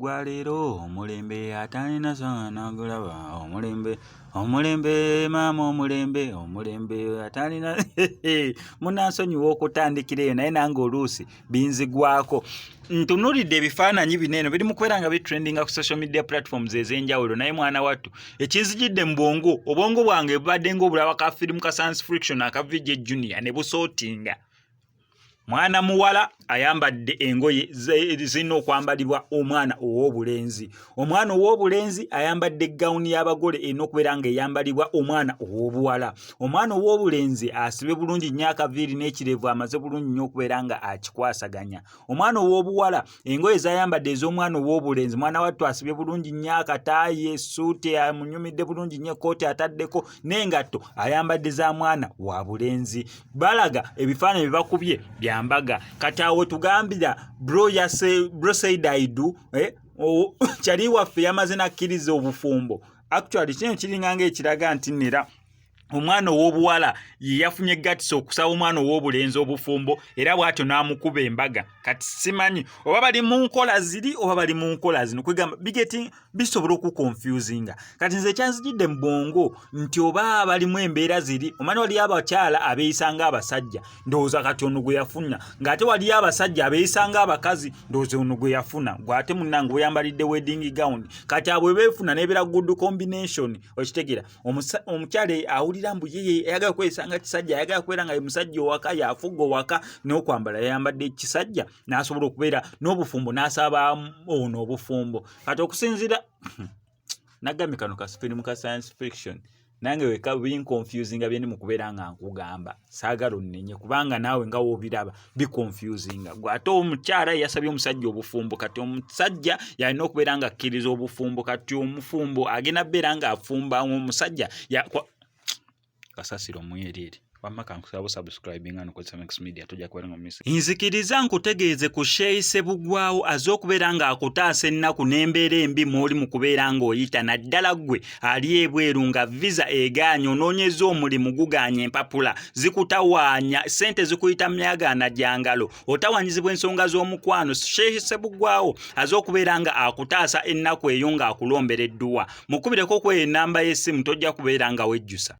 gwa leero omulembe atalina saana gulaba omulembe maama omulembe atalina munansonyiwa okutandikira eyo naye nange oluusi binzigwako. Ntunuulidde ebifaananyi bino biri mu kubeera nga bitrendinga ku social media platforms ez'enjawulo, naye mwana wattu ekinzijidde mu obwongo bwange bubadde ng'obulaba ka firimu ka Science Friction aka VJ Junior ne busootinga. Mwana muwala ayambadde engoye zirina okwambalibwa omwana ow'obulenzi. Omwana ow'obulenzi ayambadde gawuni y'abagole erina okubeera ng'eyambalibwa omwana ow'obuwala. Omwana ow'obulenzi asibe bulungi nnyo akaviiri n'ekirevu amaze bulungi nnyo okubeera nga akikwasaganya. Omwana ow'obuwala engoye z'ayambadde ez'omwana ow'obulenzi mwana wattu asibye bulungi nnyo akataayi, essuuti amunyumidde bulungi nnyo ekkooti ataddeko n'engatto ayambadde za mwana wa bulenzi. Balaga ebifaananyi bye bakubye byambaga. Kati awo tugambira bro said I do, kyali waffe yamaze nakkiriza obufumbo. Actually kino kiringa ng'ekiraga nti nera omwana ow'obuwala ye yafunye gatisa okusaba omwana ow'obulenzi obufumbo era bw'atyo n'amukuba embaga. Kati simanyi oba bali mu nkola ziri oba bali mu nkola zino, kwegamba bisobola okukonfusinga. Kati nze kyanzijidde mu bwongo nti oba balimu embeera ziri, omanyi waliyo abakyala abeeyisa ng'abasajja ndowooza kati ono gwe yafuna, ng'ate waliyo abasajja abeeyisa ng'abakazi ndowooza ono gwe yafuna, gw'ate munnange weyambalidde wedding gown. Kati abo beefuna n'ebeera good combination, okitegeera. Omukyala awulira mbu yeye ayagala kweyisa nga kisajja, ayagala kubeera nga ye musajja owaka, yafuga owaka, n'okwambala yayambadde kisajja n'asobola okubeera n'obufumbo n'asaba ono obufumbo. Kati okusinzira nagambye kano kasifirimu ka Science Fiction nange weka binconfusinga byendi mu kubeera nga nkugamba, saagala onnenye kubanga naawe nga woobiraba biconfusinga. Ate omukyala yasabye omusajja obufumbo, kati omusajja yalina okubeera nga akkiriza obufumbo, kati omufumbo agenda beera nga afumba omusajja kasasiro omwereere. Wamma kankusaba subscribing ano kwa Max Media tojja kubeera nga mmisi. Nzikiriza nkutegeeze ku Sheyi Ssebugwawo azze okubeera nga akutaasa ennaku n'embeera embi mw'oli mu kubeera ng'oyita, naddala ggwe ali ebweru nga visa egaanye, onoonyeza omulimu gugaanye, empapula zikutawaanya, ssente zikuyita myagaana gyangalo, otawanyizibwa ensonga z'omukwano. Sheyi Ssebugwawo azze okubeera nga akutaasa ennaku eyo ng'akulombera edduwa. Mukubireko ku ennamba y'essimu tojja kubeera nga wejjusa.